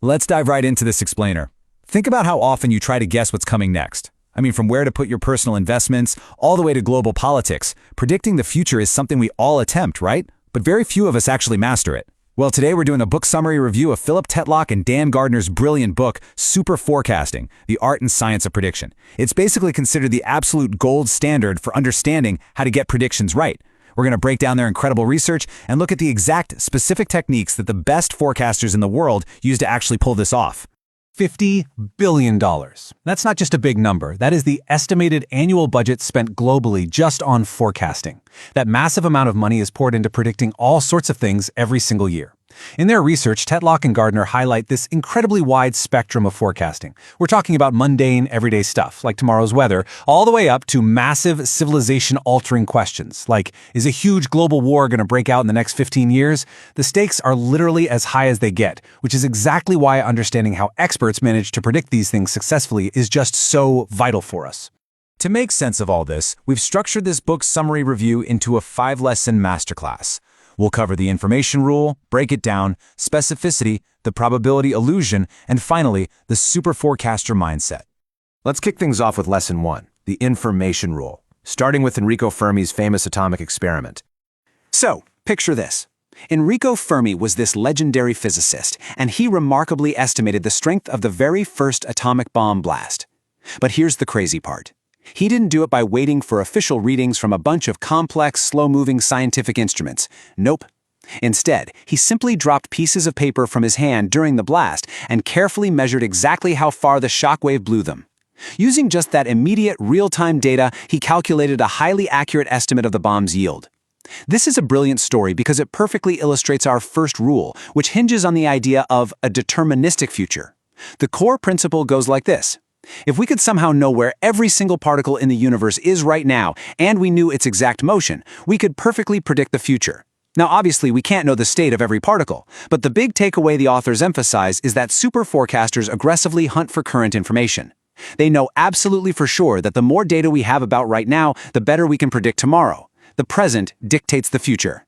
Let's dive right into this explainer. Think about how often you try to guess what's coming next. I mean, from where to put your personal investments, all the way to global politics. Predicting the future is something we all attempt, right? But very few of us actually master it. Well, today we're doing a book summary review of Philip Tetlock and Dan Gardner's brilliant book, Superforecasting, The Art and Science of Prediction. It's basically considered the absolute gold standard for understanding how to get predictions right. We're going to break down their incredible research and look at the exact specific techniques that the best forecasters in the world use to actually pull this off. $50 billion. That's not just a big number. That is the estimated annual budget spent globally just on forecasting. That massive amount of money is poured into predicting all sorts of things every single year. In their research, Tetlock and Gardner highlight this incredibly wide spectrum of forecasting. We're talking about mundane, everyday stuff, like tomorrow's weather, all the way up to massive civilization-altering questions, like, is a huge global war going to break out in the next 15 years? The stakes are literally as high as they get, which is exactly why understanding how experts manage to predict these things successfully is just so vital for us. To make sense of all this, we've structured this book's summary review into a 5-lesson masterclass. We'll cover the information rule, break it down, specificity, the probability illusion, and finally, the superforecaster mindset. Let's kick things off with Lesson 1, the information rule, starting with Enrico Fermi's famous atomic experiment. So, picture this. Enrico Fermi was this legendary physicist, and he remarkably estimated the strength of the very first atomic bomb blast. But here's the crazy part. He didn't do it by waiting for official readings from a bunch of complex, slow-moving scientific instruments. Nope. Instead, he simply dropped pieces of paper from his hand during the blast and carefully measured exactly how far the shockwave blew them. Using just that immediate, real-time data, he calculated a highly accurate estimate of the bomb's yield. This is a brilliant story because it perfectly illustrates our first rule, which hinges on the idea of a deterministic future. The core principle goes like this. If we could somehow know where every single particle in the universe is right now, and we knew its exact motion, we could perfectly predict the future. Now, obviously, we can't know the state of every particle, but the big takeaway the authors emphasize is that superforecasters aggressively hunt for current information. They know absolutely for sure that the more data we have about right now, the better we can predict tomorrow. The present dictates the future.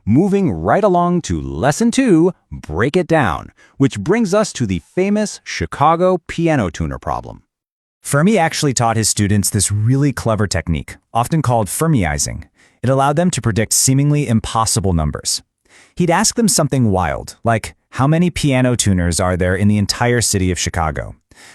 Moving right along to Lesson 2, Break It Down, which brings us to the famous Chicago piano tuner problem. Fermi actually taught his students this really clever technique, often called Fermiizing. It allowed them to predict seemingly impossible numbers. He'd ask them something wild, like, how many piano tuners are there in the entire city of Chicago?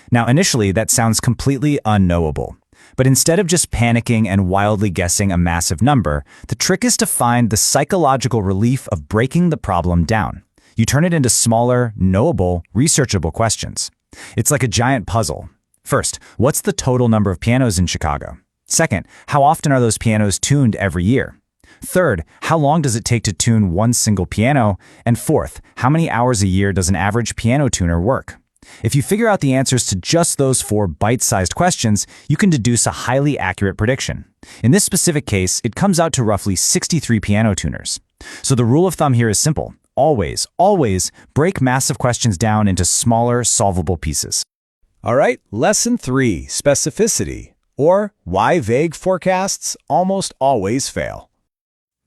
Now, initially, that sounds completely unknowable. But instead of just panicking and wildly guessing a massive number, the trick is to find the psychological relief of breaking the problem down. You turn it into smaller, knowable, researchable questions. It's like a giant puzzle. First, what's the total number of pianos in Chicago? Second, how often are those pianos tuned every year? Third, how long does it take to tune one single piano? And fourth, how many hours a year does an average piano tuner work? If you figure out the answers to just those 4 bite-sized questions, you can deduce a highly accurate prediction. In this specific case, it comes out to roughly 63 piano tuners. So the rule of thumb here is simple. Always, always break massive questions down into smaller, solvable pieces. All right, Lesson 3, Specificity, or why vague forecasts almost always fail.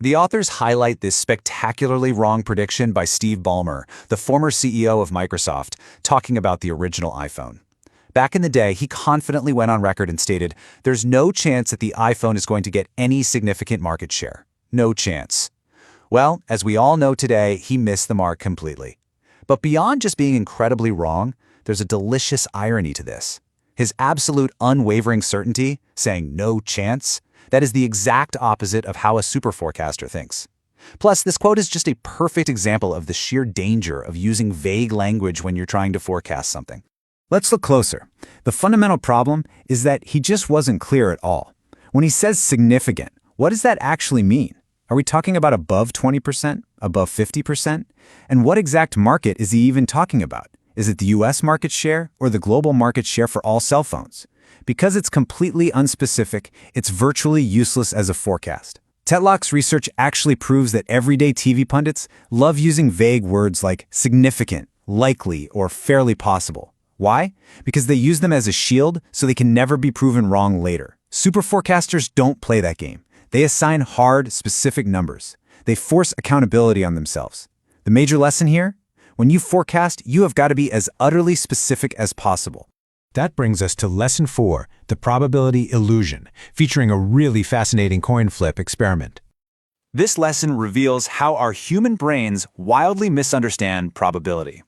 The authors highlight this spectacularly wrong prediction by Steve Ballmer, the former CEO of Microsoft, talking about the original iPhone. Back in the day, he confidently went on record and stated, "There's no chance that the iPhone is going to get any significant market share. No chance." Well, as we all know today, he missed the mark completely. But beyond just being incredibly wrong, there's a delicious irony to this. His absolute unwavering certainty, saying no chance, that is the exact opposite of how a superforecaster thinks. Plus, this quote is just a perfect example of the sheer danger of using vague language when you're trying to forecast something. Let's look closer. The fundamental problem is that he just wasn't clear at all. When he says significant, what does that actually mean? Are we talking about above 20%? Above 50%? And what exact market is he even talking about? Is it the US market share or the global market share for all cell phones? Because it's completely unspecific, it's virtually useless as a forecast. Tetlock's research actually proves that everyday TV pundits love using vague words like significant, likely, or fairly possible. Why? Because they use them as a shield so they can never be proven wrong later. Superforecasters don't play that game. They assign hard, specific numbers. They force accountability on themselves. The major lesson here? When you forecast, you have got to be as utterly specific as possible. That brings us to Lesson 4, the probability illusion, featuring a really fascinating coin flip experiment. This lesson reveals how our human brains wildly misunderstand probability.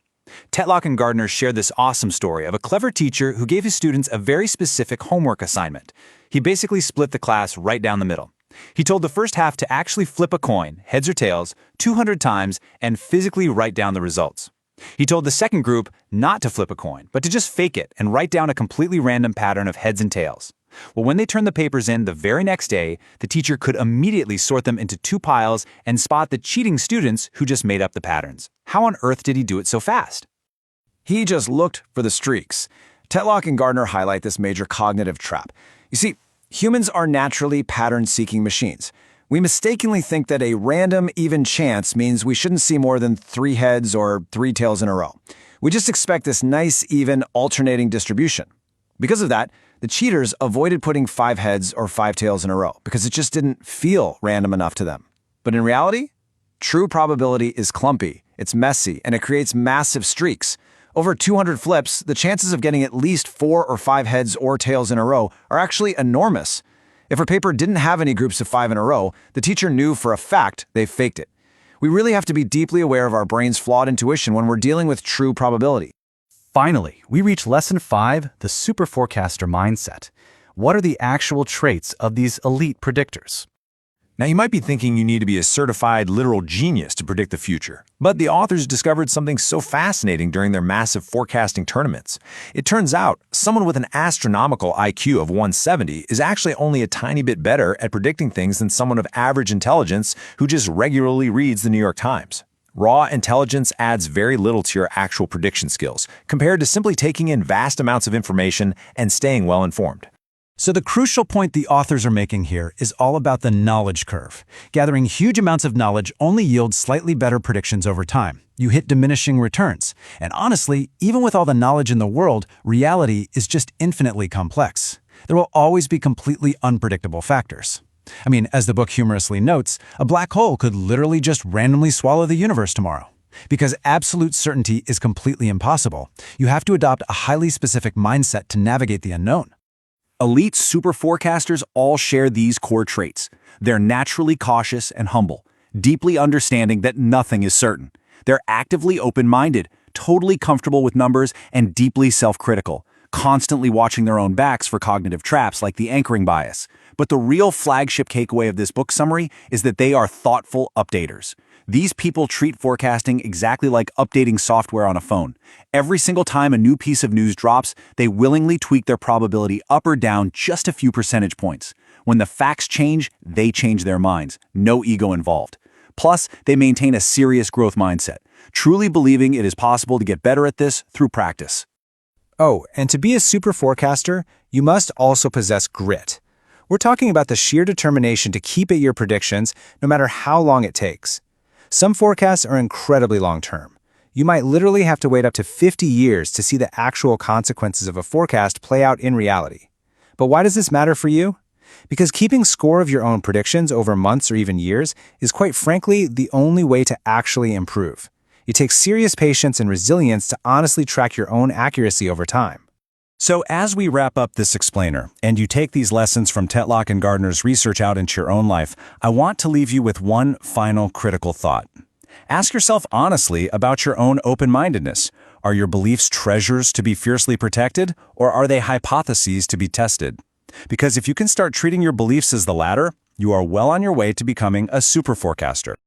Tetlock and Gardner shared this awesome story of a clever teacher who gave his students a very specific homework assignment. He basically split the class right down the middle. He told the first half to actually flip a coin, heads or tails, 200 times and physically write down the results. He told the second group not to flip a coin, but to just fake it and write down a completely random pattern of heads and tails. Well, when they turned the papers in the very next day, the teacher could immediately sort them into two piles and spot the cheating students who just made up the patterns. How on earth did he do it so fast? He just looked for the streaks. Tetlock and Gardner highlight this major cognitive trap. You see, humans are naturally pattern-seeking machines. We mistakenly think that a random, even chance means we shouldn't see more than 3 heads or 3 tails in a row. We just expect this nice, even, alternating distribution. Because of that, the cheaters avoided putting 5 heads or 5 tails in a row because it just didn't feel random enough to them. But in reality, true probability is clumpy, it's messy, and it creates massive streaks. Over 200 flips, the chances of getting at least 4 or 5 heads or tails in a row are actually enormous. If a paper didn't have any groups of 5 in a row, the teacher knew for a fact they faked it. We really have to be deeply aware of our brain's flawed intuition when we're dealing with true probability. Finally, we reach Lesson 5, the superforecaster mindset. What are the actual traits of these elite predictors? Now, you might be thinking you need to be a certified literal genius to predict the future, but the authors discovered something so fascinating during their massive forecasting tournaments. It turns out someone with an astronomical IQ of 170 is actually only a tiny bit better at predicting things than someone of average intelligence who just regularly reads the New York Times. Raw intelligence adds very little to your actual prediction skills, compared to simply taking in vast amounts of information and staying well informed. So the crucial point the authors are making here is all about the knowledge curve. Gathering huge amounts of knowledge only yields slightly better predictions over time. You hit diminishing returns. And honestly, even with all the knowledge in the world, reality is just infinitely complex. There will always be completely unpredictable factors. I mean, as the book humorously notes, a black hole could literally just randomly swallow the universe tomorrow. Because absolute certainty is completely impossible, you have to adopt a highly specific mindset to navigate the unknown. Elite superforecasters all share these core traits. They're naturally cautious and humble, deeply understanding that nothing is certain. They're actively open-minded, totally comfortable with numbers, and deeply self-critical, constantly watching their own backs for cognitive traps like the anchoring bias. But the real flagship takeaway of this book summary is that they are thoughtful updaters. These people treat forecasting exactly like updating software on a phone. Every single time a new piece of news drops, they willingly tweak their probability up or down just a few percentage points. When the facts change, they change their minds. No ego involved. Plus, they maintain a serious growth mindset, truly believing it is possible to get better at this through practice. Oh, and to be a super forecaster, you must also possess grit. We're talking about the sheer determination to keep at your predictions no matter how long it takes. Some forecasts are incredibly long-term. You might literally have to wait up to 50 years to see the actual consequences of a forecast play out in reality. But why does this matter for you? Because keeping score of your own predictions over months or even years is quite frankly the only way to actually improve. It takes serious patience and resilience to honestly track your own accuracy over time. So as we wrap up this explainer, and you take these lessons from Tetlock and Gardner's research out into your own life, I want to leave you with one final critical thought. Ask yourself honestly about your own open-mindedness. Are your beliefs treasures to be fiercely protected, or are they hypotheses to be tested? Because if you can start treating your beliefs as the latter, you are well on your way to becoming a super forecaster.